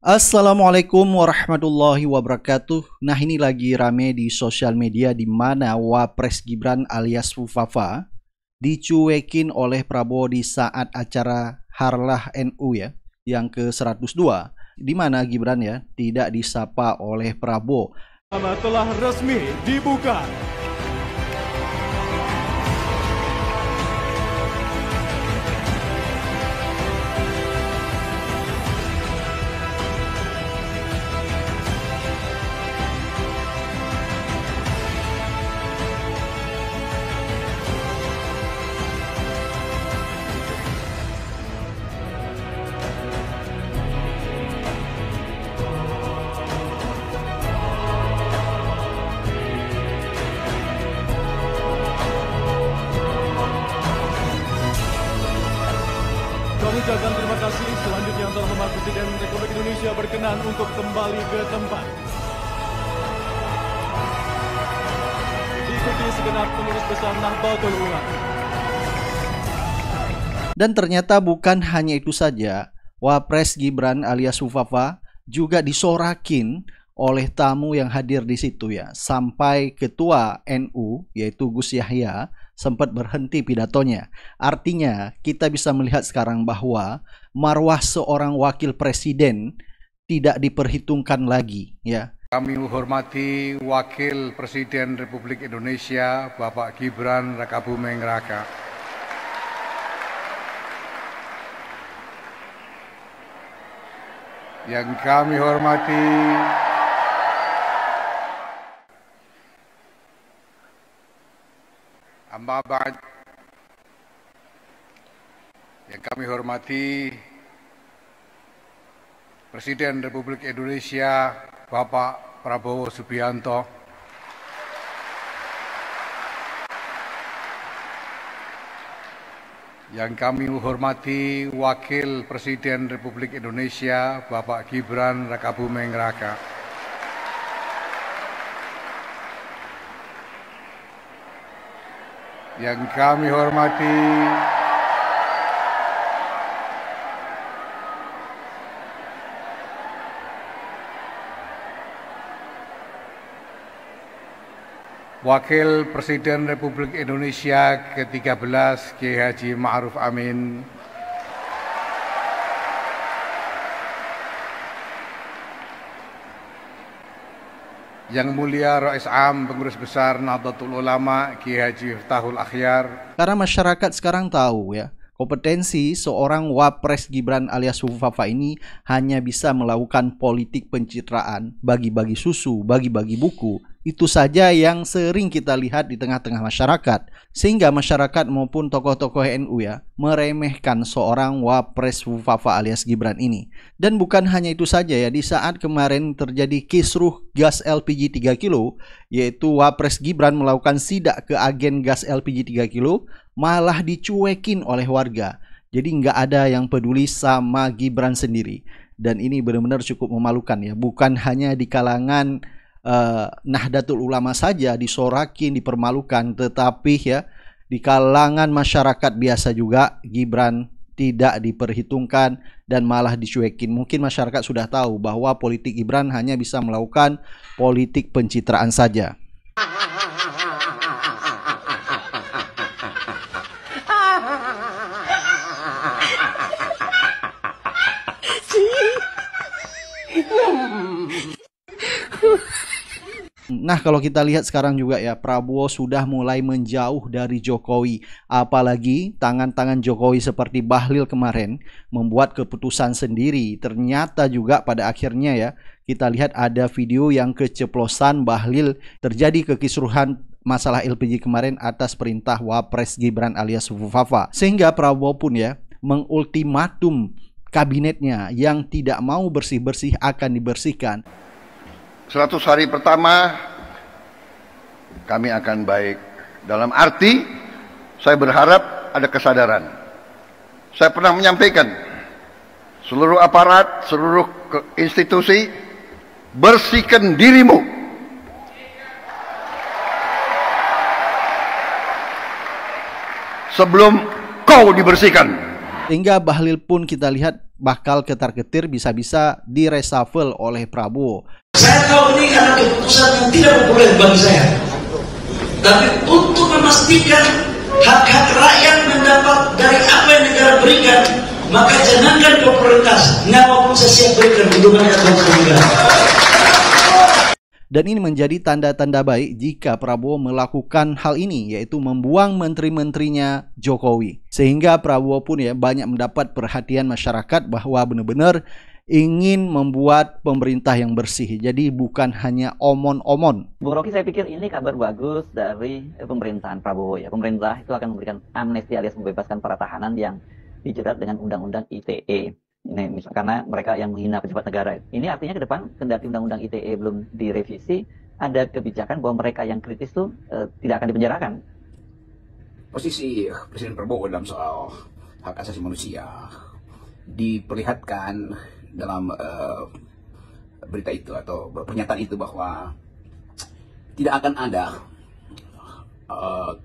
Assalamualaikum warahmatullahi wabarakatuh. Nah, ini lagi rame di sosial media di mana Wapres Gibran alias Fufafa dicuekin oleh Prabowo di saat acara Harlah NU ya, yang ke-102, di mana Gibran ya tidak disapa oleh Prabowo. Telah resmi dibuka. Kami ucapkan terima kasih. Selanjutnya yang terhormat Presiden Republik Indonesia berkenan untuk kembali ke tempat. Diikuti segenap pengurus besar Nahdlatul Ulama. Dan ternyata bukan hanya itu saja, Wapres Gibran alias Fufafa juga disorakin oleh tamu yang hadir di situ ya. Sampai ketua NU yaitu Gus Yahya sempat berhenti pidatonya. Artinya kita bisa melihat sekarang bahwa marwah seorang wakil presiden tidak diperhitungkan lagi ya. Kami menghormati Wakil Presiden Republik Indonesia Bapak Gibran Rakabuming Raka. Yang kami hormati Amma ba'd. Yang kami hormati Presiden Republik Indonesia Bapak Prabowo Subianto. Yang kami hormati Wakil Presiden Republik Indonesia Bapak Gibran Rakabuming Raka. Yang kami hormati Wakil Presiden Republik Indonesia ke-13 Kiai Haji Ma'ruf Amin. Yang mulia Rais Am Pengurus Besar Nahdlatul Ulama Kiai Haji Miftahul Akhyar. Karena masyarakat sekarang tahu ya, kompetensi seorang Wapres Gibran alias Fufafa ini hanya bisa melakukan politik pencitraan, bagi-bagi susu, bagi-bagi buku. Itu saja yang sering kita lihat di tengah-tengah masyarakat. Sehingga masyarakat maupun tokoh-tokoh NU ya meremehkan seorang Wapres Fufafa alias Gibran ini. Dan bukan hanya itu saja ya, di saat kemarin terjadi kisruh gas LPG 3 kilo, yaitu Wapres Gibran melakukan sidak ke agen gas LPG 3 kilo, malah dicuekin oleh warga. Jadi nggak ada yang peduli sama Gibran sendiri. Dan ini benar-benar cukup memalukan ya. Bukan hanya di kalangan Nahdlatul Ulama saja disorakin, dipermalukan, tetapi ya di kalangan masyarakat biasa juga Gibran tidak diperhitungkan dan malah dicuekin. Mungkin masyarakat sudah tahu bahwa politik Gibran hanya bisa melakukan politik pencitraan saja. Nah, kalau kita lihat sekarang juga ya, Prabowo sudah mulai menjauh dari Jokowi. Apalagi tangan-tangan Jokowi seperti Bahlil kemarin membuat keputusan sendiri. Ternyata juga pada akhirnya ya, kita lihat ada video yang keceplosan Bahlil, terjadi kekisruhan masalah LPG kemarin atas perintah Wapres Gibran alias Fufafa. Sehingga Prabowo pun ya mengultimatum kabinetnya yang tidak mau bersih-bersih akan dibersihkan. 100 hari pertama kami akan baik. Dalam arti saya berharap ada kesadaran. Saya pernah menyampaikan seluruh aparat, seluruh institusi, bersihkan dirimu. Sebelum kau dibersihkan. Sehingga Bahlil pun kita lihat bakal ketar-ketir bisa-bisa direshuffle oleh Prabowo. Saya tahu ini adalah keputusan yang tidak populer bagi saya. Tapi untuk memastikan hak-hak rakyat mendapat dari apa yang negara berikan, maka jangankan popularitas, nyawa pun saya siap berikan untuk rakyat bangsa negara. Dan ini menjadi tanda-tanda baik jika Prabowo melakukan hal ini, yaitu membuang menteri-menterinya Jokowi. Sehingga Prabowo pun ya banyak mendapat perhatian masyarakat bahwa benar-benar ingin membuat pemerintah yang bersih. Jadi bukan hanya omon-omon. Bung Rocky, saya pikir ini kabar bagus dari pemerintahan Prabowo ya. Pemerintah itu akan memberikan amnesti alias membebaskan para tahanan yang dijerat dengan undang-undang ITE. Ini karena mereka yang menghina pejabat negara. Ini artinya ke depan kendati undang-undang ITE belum direvisi, ada kebijakan bahwa mereka yang kritis itu tidak akan dipenjarakan. Posisi Presiden Prabowo dalam soal hak asasi manusia diperlihatkan dalam berita itu atau pernyataan itu bahwa tidak akan ada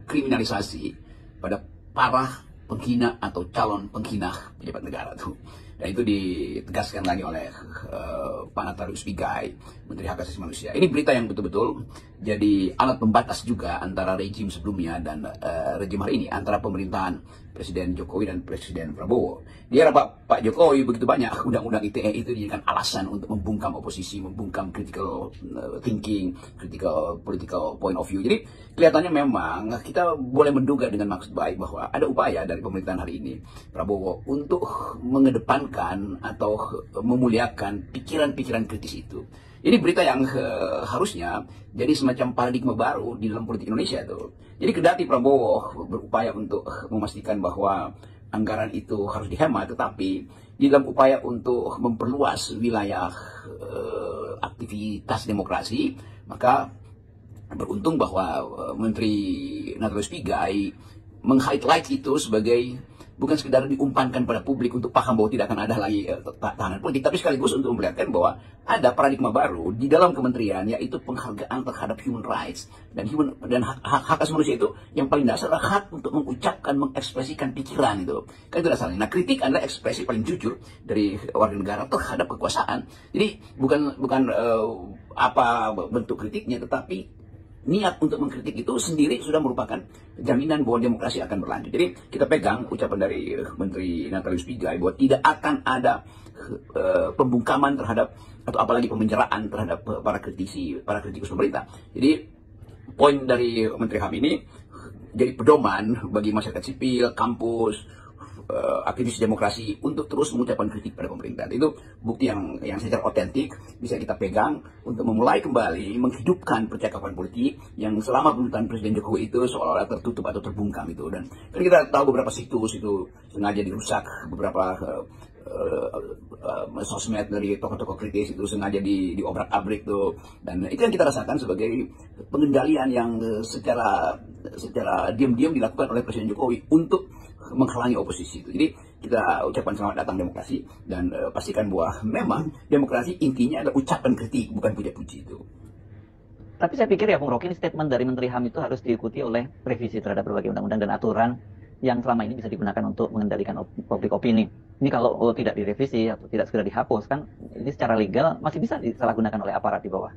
kriminalisasi pada para penghina atau calon penghina pejabat negara tuh. Dan itu ditegaskan lagi oleh Pak Natalius Pigai, Menteri Hak Asasi Manusia. Ini berita yang betul-betul jadi alat pembatas juga antara rejim sebelumnya dan rejim hari ini, antara pemerintahan Presiden Jokowi dan Presiden Prabowo. Di era Pak Jokowi begitu banyak undang-undang ITE itu dijadikan alasan untuk membungkam oposisi, membungkam critical thinking, critical political point of view. Jadi kelihatannya memang kita boleh menduga dengan maksud baik bahwa ada upaya dari pemerintahan hari ini Prabowo untuk mengedepankan atau memuliakan pikiran-pikiran kritis itu. Ini berita yang harusnya jadi semacam paradigma baru di dalam politik Indonesia tuh. Jadi kendati Prabowo berupaya untuk memastikan bahwa anggaran itu harus dihemat, tetapi di dalam upaya untuk memperluas wilayah aktivitas demokrasi, maka beruntung bahwa Menteri Natalius Pigai meng-highlight itu sebagai bukan sekedar diumpankan pada publik untuk paham bahwa tidak akan ada lagi tahanan politik, tapi sekaligus untuk memperlihatkan bahwa ada paradigma baru di dalam kementerian, yaitu penghargaan terhadap human rights dan hak asasi manusia itu yang paling dasar adalah hak untuk mengucapkan, mengekspresikan pikiran itu. Kan itu dasarnya. Nah, kritik adalah ekspresi paling jujur dari warga negara terhadap kekuasaan. Jadi bukan apa bentuk kritiknya, tetapi niat untuk mengkritik itu sendiri sudah merupakan jaminan bahwa demokrasi akan berlanjut. Jadi kita pegang ucapan dari Menteri Natalius Pigai bahwa tidak akan ada pembungkaman terhadap atau apalagi pemenjaraan terhadap para kritikus pemerintah. Jadi poin dari Menteri HAM ini jadi pedoman bagi masyarakat sipil, kampus, aktivis demokrasi untuk terus mengucapkan kritik pada pemerintah. Itu bukti yang secara otentik bisa kita pegang untuk memulai kembali menghidupkan percakapan politik yang selama pemerintahan Presiden Jokowi itu seolah-olah tertutup atau terbungkam itu. Dan kan kita tahu beberapa situs itu sengaja dirusak, beberapa sosmed dari tokoh-tokoh kritis itu sengaja diobrak-abrik tuh. Dan itu yang kita rasakan sebagai pengendalian yang secara diam-diam dilakukan oleh Presiden Jokowi untuk menghalangi oposisi itu. Jadi kita ucapkan selamat datang demokrasi dan pastikan bahwa memang demokrasi intinya adalah ucapan kritik, bukan puja-puji itu. Tapi saya pikir ya Bung Rocky, statement dari Menteri HAM itu harus diikuti oleh revisi terhadap berbagai undang-undang dan aturan yang selama ini bisa digunakan untuk mengendalikan publik opini. Ini kalau tidak direvisi atau tidak segera dihapus, kan ini secara legal masih bisa disalahgunakan oleh aparat di bawah.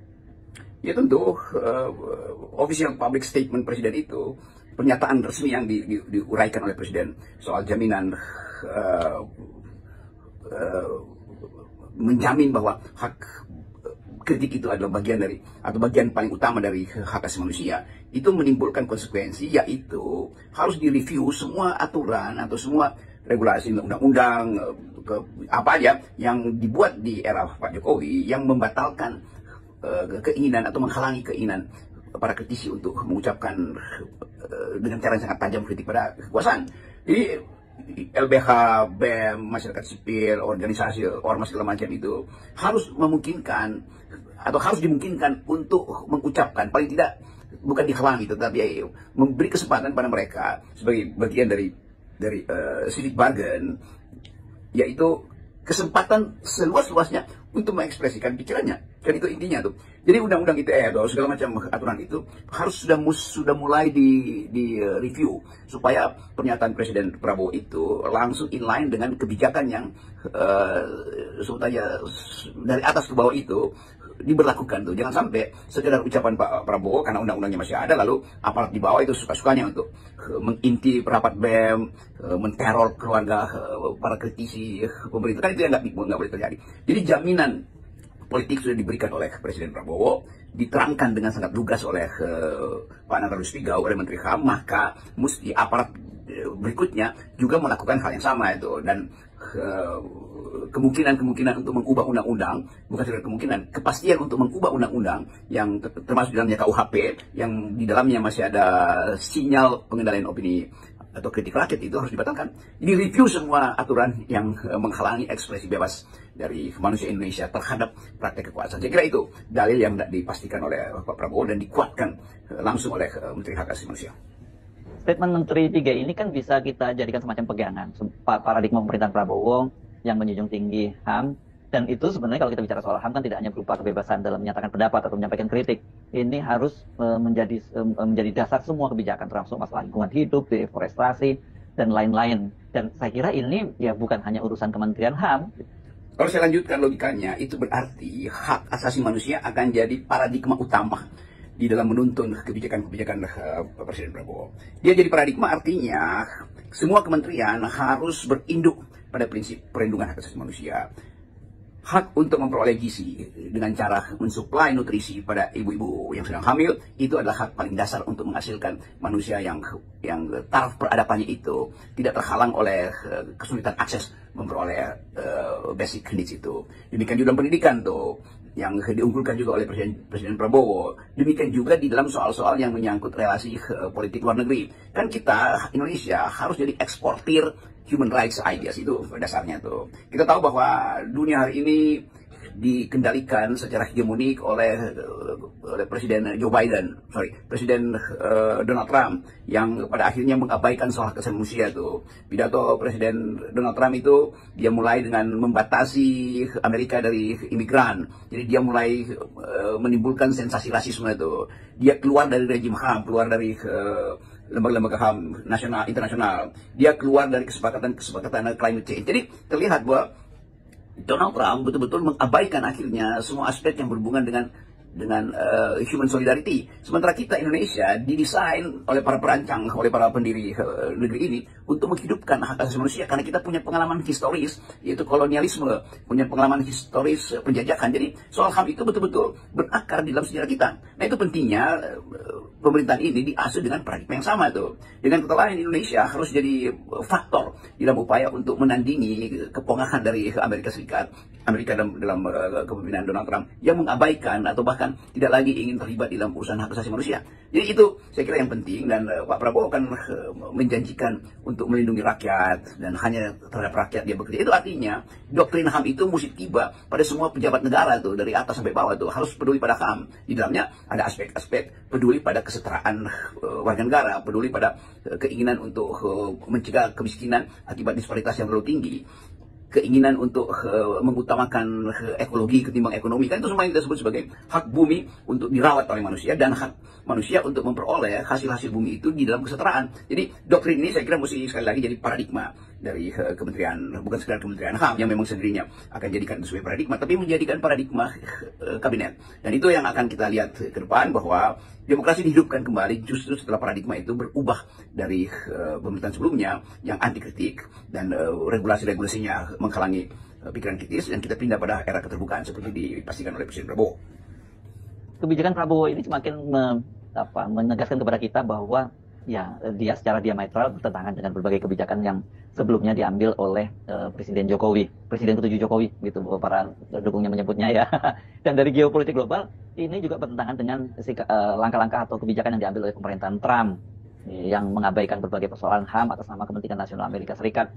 Ya tentu, official public statement Presiden itu pernyataan resmi yang diuraikan oleh Presiden soal jaminan menjamin bahwa hak kritik itu adalah bagian dari atau bagian paling utama dari hak asasi manusia, itu menimbulkan konsekuensi, yaitu harus direview semua aturan atau semua regulasi undang-undang apa aja yang dibuat di era Pak Jokowi yang membatalkan keinginan atau menghalangi keinginan para kritisi untuk mengucapkan dengan cara yang sangat tajam kritik pada kekuasaan. Jadi LBH, BEM, masyarakat sipil, organisasi, ormas segala macam itu harus memungkinkan atau harus dimungkinkan untuk mengucapkan, paling tidak bukan dihalangi tetapi memberi kesempatan pada mereka sebagai bagian dari civic bargain, yaitu kesempatan seluas-luasnya untuk mengekspresikan pikirannya. Kan itu intinya tuh. Jadi undang-undang ITE atau segala macam aturan itu harus sudah mulai di review supaya pernyataan Presiden Prabowo itu langsung inline dengan kebijakan yang sebetulnya dari atas ke bawah itu diberlakukan tuh. Jangan sampai sekedar ucapan Pak Prabowo karena undang-undangnya masih ada, lalu aparat di bawah itu suka-sukanya untuk menginti rapat BEM, menteror keluarga para kritisi pemerintah. Kan itu yang nggak boleh terjadi. Jadi jaminan politik sudah diberikan oleh Presiden Prabowo, diterangkan dengan sangat lugas oleh Pak Nagarus Pigau, oleh Menteri HAM, maka mesti aparat berikutnya juga melakukan hal yang sama itu. Dan kemungkinan untuk mengubah undang-undang, bukan sekedar kemungkinan, kepastian untuk mengubah undang-undang yang termasuk di dalamnya KUHP, yang di dalamnya masih ada sinyal pengendalian opini atau kritik rakyat, itu harus dibatalkan. Jadi review semua aturan yang menghalangi ekspresi bebas dari manusia Indonesia terhadap praktek kekuasaan. Saya kira itu dalil yang dipastikan oleh Pak Prabowo dan dikuatkan langsung oleh Menteri Hak Asasi Manusia. Statement Menteri 3 ini kan bisa kita jadikan semacam pegangan paradigma pemerintahan Prabowo yang menjunjung tinggi HAM. Dan itu sebenarnya kalau kita bicara soal HAM kan tidak hanya berupa kebebasan dalam menyatakan pendapat atau menyampaikan kritik. Ini harus menjadi dasar semua kebijakan, termasuk masalah lingkungan hidup, deforestasi, dan lain-lain. Dan saya kira ini ya bukan hanya urusan Kementerian HAM. Kalau saya lanjutkan logikanya, itu berarti hak asasi manusia akan jadi paradigma utama di dalam menuntun kebijakan-kebijakan Presiden Prabowo. Dia jadi paradigma, artinya semua kementerian harus berinduk pada prinsip perlindungan hak asasi manusia. Hak untuk memperoleh gizi dengan cara mensuplai nutrisi pada ibu-ibu yang sedang hamil, itu adalah hak paling dasar untuk menghasilkan manusia yang taraf peradabannya itu tidak terhalang oleh kesulitan akses memperoleh basic needs itu. Demikian juga dalam pendidikan tuh, yang diunggulkan juga oleh Presiden Prabowo. Demikian juga di dalam soal-soal yang menyangkut relasi politik luar negeri. Kan kita, Indonesia, harus jadi eksportir human rights ideas, itu dasarnya tuh. Kita tahu bahwa dunia hari ini dikendalikan secara hegemonik oleh Presiden Presiden Donald Trump, yang pada akhirnya mengabaikan soal hak asasi manusia tuh. Pidato Presiden Donald Trump itu dia mulai dengan membatasi Amerika dari imigran. Jadi dia mulai menimbulkan sensasi rasisme itu. Dia keluar dari rejim HAM, keluar dari lembaga-lembaga HAM nasional, internasional. Dia keluar dari kesepakatan climate change. Jadi terlihat bahwa Donald Trump betul-betul mengabaikan akhirnya semua aspek yang berhubungan dengan human solidarity. Sementara kita Indonesia didesain oleh para perancang, oleh para pendiri negeri ini untuk menghidupkan hak asasi manusia, karena kita punya pengalaman historis, yaitu kolonialisme, punya pengalaman historis penjajahan. Jadi soal HAM itu betul-betul berakar di dalam sejarah kita. Nah, itu pentingnya pemerintahan ini diasuh dengan paradigma yang sama tuh. Dengan kata lain, Indonesia harus jadi faktor dalam upaya untuk menandingi kepongahan dari Amerika Serikat, dalam kepemimpinan Donald Trump yang mengabaikan atau bahkan tidak lagi ingin terlibat dalam urusan hak asasi manusia. Jadi itu saya kira yang penting, dan Pak Prabowo kan menjanjikan untuk melindungi rakyat dan hanya terhadap rakyat dia bekerja. Itu artinya doktrin HAM itu mesti tiba pada semua pejabat negara tuh, dari atas sampai bawah tuh harus peduli pada HAM. Di dalamnya ada aspek-aspek peduli pada kesetaraan warga negara, peduli pada keinginan untuk mencegah kemiskinan akibat disparitas yang terlalu tinggi, keinginan untuk mengutamakan ekologi ketimbang ekonomi. Kan itu semua yang kita sebut sebagai hak bumi untuk dirawat oleh manusia, dan hak manusia untuk memperoleh hasil-hasil bumi itu di dalam kesetaraan. Jadi doktrin ini saya kira mesti sekali lagi jadi paradigma dari kementerian, bukan sekedar kementerian HAM yang memang sendirinya akan jadikan sebagai paradigma, tapi menjadikan paradigma kabinet. Dan itu yang akan kita lihat ke depan, bahwa demokrasi dihidupkan kembali justru setelah paradigma itu berubah dari pemerintahan sebelumnya yang anti kritik dan regulasi-regulasinya menghalangi pikiran kritis, dan kita pindah pada era keterbukaan seperti dipastikan oleh Presiden Prabowo. Kebijakan Prabowo ini semakin menegaskan kepada kita bahwa ya dia secara diametral bertentangan dengan berbagai kebijakan yang sebelumnya diambil oleh Presiden Jokowi, Presiden ke-7 Jokowi, gitu para pendukungnya menyebutnya ya. Dan dari geopolitik global ini juga bertentangan dengan langkah-langkah atau kebijakan yang diambil oleh pemerintahan Trump yang mengabaikan berbagai persoalan HAM atas nama kepentingan nasional Amerika Serikat.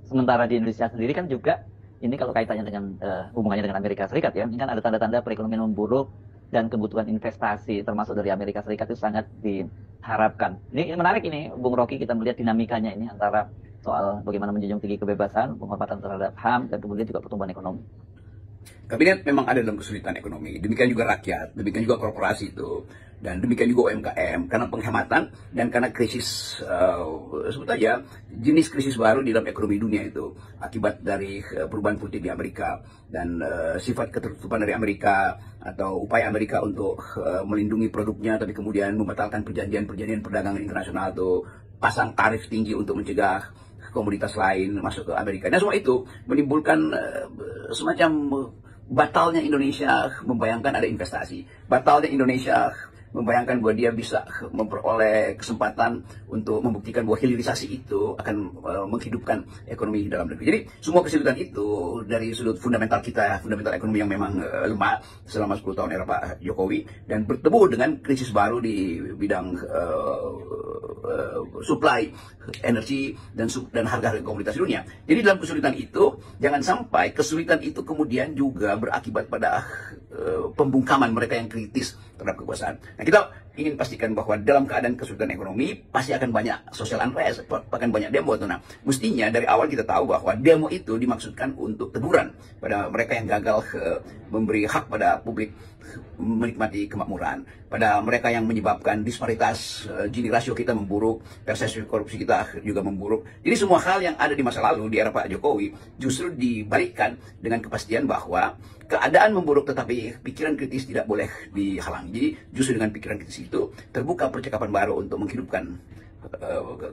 Sementara di Indonesia sendiri kan juga ini kalau kaitannya dengan hubungannya dengan Amerika Serikat ya, ini kan ada tanda-tanda perekonomian memburuk dan kebutuhan investasi termasuk dari Amerika Serikat itu sangat diharapkan. Ini menarik ini, Bung Rocky, kita melihat dinamikanya ini antara soal bagaimana menjunjung tinggi kebebasan, penghormatan terhadap HAM, dan kemudian juga pertumbuhan ekonomi. Kabinet memang ada dalam kesulitan ekonomi, demikian juga rakyat, demikian juga korporasi itu, dan demikian juga UMKM, karena penghematan dan karena krisis, sebut aja jenis krisis baru di dalam ekonomi dunia itu, akibat dari perubahan politik di Amerika, dan sifat ketertutupan dari Amerika, atau upaya Amerika untuk melindungi produknya, tapi kemudian membatalkan perjanjian perdagangan internasional itu, pasang tarif tinggi untuk mencegah komoditas lain masuk ke Amerika. Dan semua itu menimbulkan semacam batalnya Indonesia membayangkan ada investasi, batalnya Indonesia membayangkan bahwa dia bisa memperoleh kesempatan untuk membuktikan bahwa hilirisasi itu akan menghidupkan ekonomi dalam negeri. Jadi semua kesulitan itu dari sudut fundamental kita, fundamental ekonomi yang memang lemah selama 10 tahun era Pak Jokowi, dan bertemu dengan krisis baru di bidang supply energi dan harga komoditas dunia. Jadi dalam kesulitan itu, jangan sampai kesulitan itu kemudian juga berakibat pada pembungkaman mereka yang kritis terhadap kekuasaan. Nah, kita ingin pastikan bahwa dalam keadaan kesulitan ekonomi pasti akan banyak social unrest, bahkan banyak demo. Nah, mestinya dari awal kita tahu bahwa demo itu dimaksudkan untuk teguran pada mereka yang gagal memberi hak pada publik menikmati kemakmuran, pada mereka yang menyebabkan disparitas Gini rasio kita memburuk, persepsi korupsi kita juga memburuk. Jadi semua hal yang ada di masa lalu di era Pak Jokowi justru dibalikkan dengan kepastian bahwa keadaan memburuk tetapi pikiran kritis tidak boleh dihalangi. Jadi justru dengan pikiran kritis itu terbuka percakapan baru untuk menghidupkan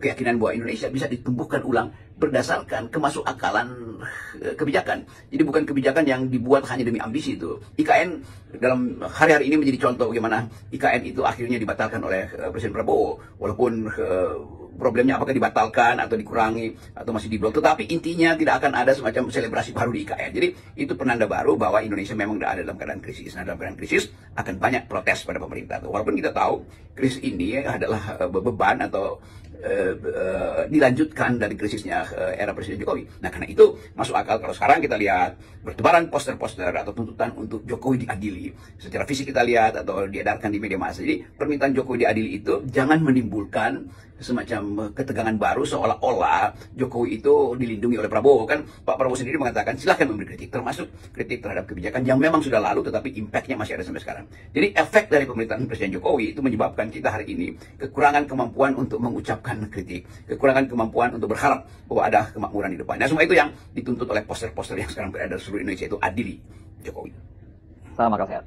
keyakinan bahwa Indonesia bisa ditumbuhkan ulang berdasarkan kemasukakalan kebijakan. Jadi bukan kebijakan yang dibuat hanya demi ambisi itu. IKN dalam hari-hari ini menjadi contoh bagaimana IKN itu akhirnya dibatalkan oleh Presiden Prabowo. Walaupun problemnya apakah dibatalkan atau dikurangi atau masih diblok, tetapi intinya tidak akan ada semacam selebrasi baru di IKN. Jadi itu penanda baru bahwa Indonesia memang tidak ada dalam keadaan krisis. Nah, dalam keadaan krisis akan banyak protes pada pemerintah. Walaupun kita tahu krisis ini adalah beban atau dilanjutkan dari krisisnya era Presiden Jokowi. Nah, karena itu masuk akal kalau sekarang kita lihat bertebaran poster-poster atau tuntutan untuk Jokowi diadili. Secara fisik kita lihat atau diedarkan di media massa. Jadi permintaan Jokowi diadili itu jangan menimbulkan semacam ketegangan baru seolah-olah Jokowi itu dilindungi oleh Prabowo. Kan Pak Prabowo sendiri mengatakan silahkan memberi kritik, termasuk kritik terhadap kebijakan yang memang sudah lalu tetapi impactnya masih ada sampai sekarang. Jadi efek dari pemerintahan Presiden Jokowi itu menyebabkan kita hari ini kekurangan kemampuan untuk mengucapkan kritik, kekurangan kemampuan untuk berharap bahwa ada kemakmuran di depan. Nah, semua itu yang dituntut oleh poster-poster yang sekarang berada di seluruh Indonesia itu adili Jokowi. Salam akal sehat.